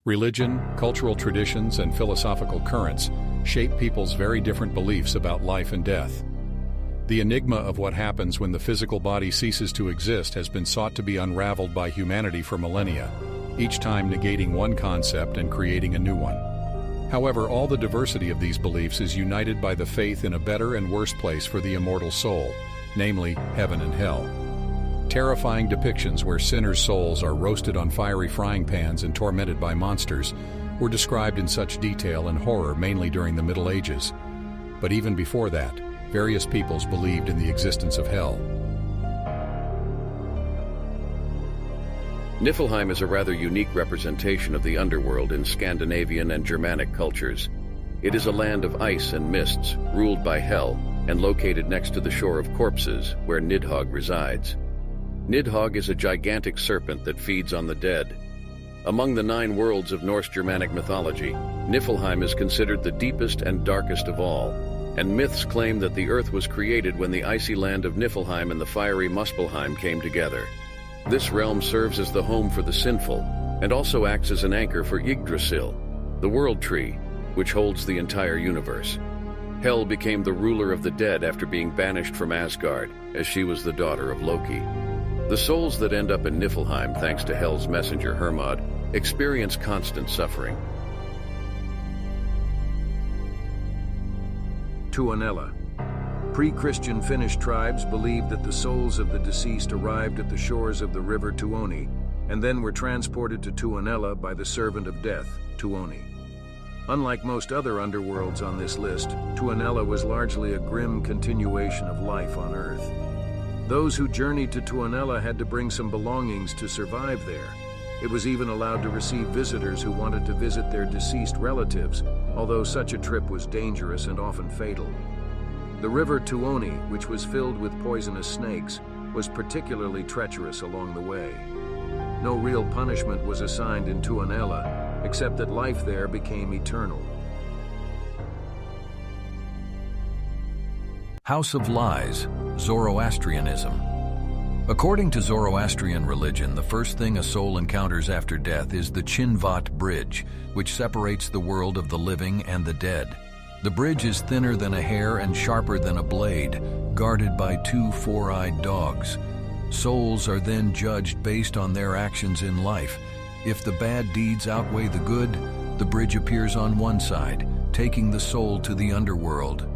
Religion, cultural traditions, and philosophical currents shape people's very different beliefs about life and death. The enigma of what happens when the physical body ceases to exist has been sought to be unraveled by humanity for millennia, each time negating one concept and creating a new one. However, all the diversity of these beliefs is united by the faith in a better and worse place for the immortal soul, namely heaven and hell. Terrifying depictions where sinners' souls are roasted on fiery frying pans and tormented by monsters were described in such detail and horror mainly during the Middle Ages. But even before that, various peoples believed in the existence of hell. Niflheim is a rather unique representation of the underworld in Scandinavian and Germanic cultures. It is a land of ice and mists, ruled by Hel, and located next to the shore of corpses, where Nidhogg resides. Nidhogg is a gigantic serpent that feeds on the dead. Among the 9 worlds of Norse Germanic mythology, Niflheim is considered the deepest and darkest of all, and myths claim that the earth was created when the icy land of Niflheim and the fiery Muspelheim came together. This realm serves as the home for the sinful, and also acts as an anchor for Yggdrasil, the world tree, which holds the entire universe. Hel became the ruler of the dead after being banished from Asgard, as she was the daughter of Loki. The souls that end up in Niflheim, thanks to Hel's messenger Hermod, experience constant suffering. Tuonela. Pre-Christian Finnish tribes believed that the souls of the deceased arrived at the shores of the river Tuoni and then were transported to Tuonela by the servant of death, Tuoni. Unlike most other underworlds on this list, Tuonela was largely a grim continuation of life on Earth. Those who journeyed to Tuonela had to bring some belongings to survive there. It was even allowed to receive visitors who wanted to visit their deceased relatives, although such a trip was dangerous and often fatal. The river Tuoni, which was filled with poisonous snakes, was particularly treacherous along the way. No real punishment was assigned in Tuonela, except that life there became eternal. House of Lies, Zoroastrianism. According to Zoroastrian religion, the first thing a soul encounters after death is the Chinvat Bridge, which separates the world of the living and the dead. The bridge is thinner than a hair and sharper than a blade, guarded by 2 four-eyed dogs. Souls are then judged based on their actions in life. If the bad deeds outweigh the good, the bridge appears on one side, taking the soul to the underworld.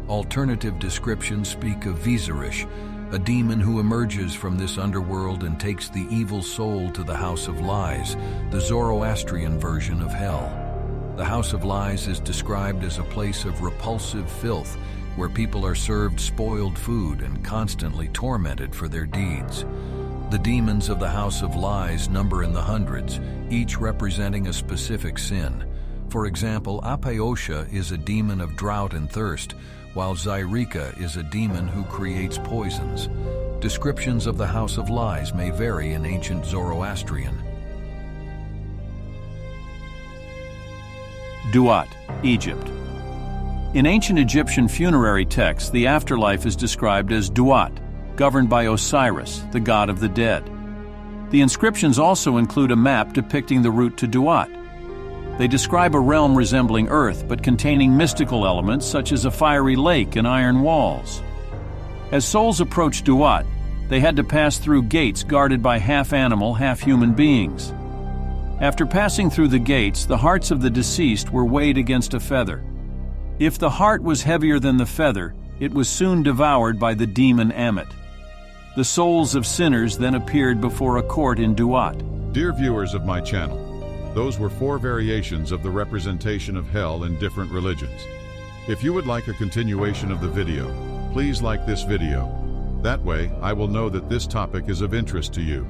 Alternative descriptions speak of Viserish, a demon who emerges from this underworld and takes the evil soul to the House of Lies, the Zoroastrian version of hell. The House of Lies is described as a place of repulsive filth, where people are served spoiled food and constantly tormented for their deeds. The demons of the House of Lies number in the hundreds, each representing a specific sin. For example, Apeosha is a demon of drought and thirst, while Zyrika is a demon who creates poisons. Descriptions of the House of Lies may vary in ancient Zoroastrian. Duat, Egypt. In ancient Egyptian funerary texts, the afterlife is described as Duat, governed by Osiris, the god of the dead. The inscriptions also include a map depicting the route to Duat. They describe a realm resembling Earth, but containing mystical elements such as a fiery lake and iron walls. As souls approached Duat, they had to pass through gates guarded by half-animal, half-human beings. After passing through the gates, the hearts of the deceased were weighed against a feather. If the heart was heavier than the feather, it was soon devoured by the demon Ammit. The souls of sinners then appeared before a court in Duat. Dear viewers of my channel, those were 4 variations of the representation of hell in different religions. If you would like a continuation of the video, please like this video. That way, I will know that this topic is of interest to you.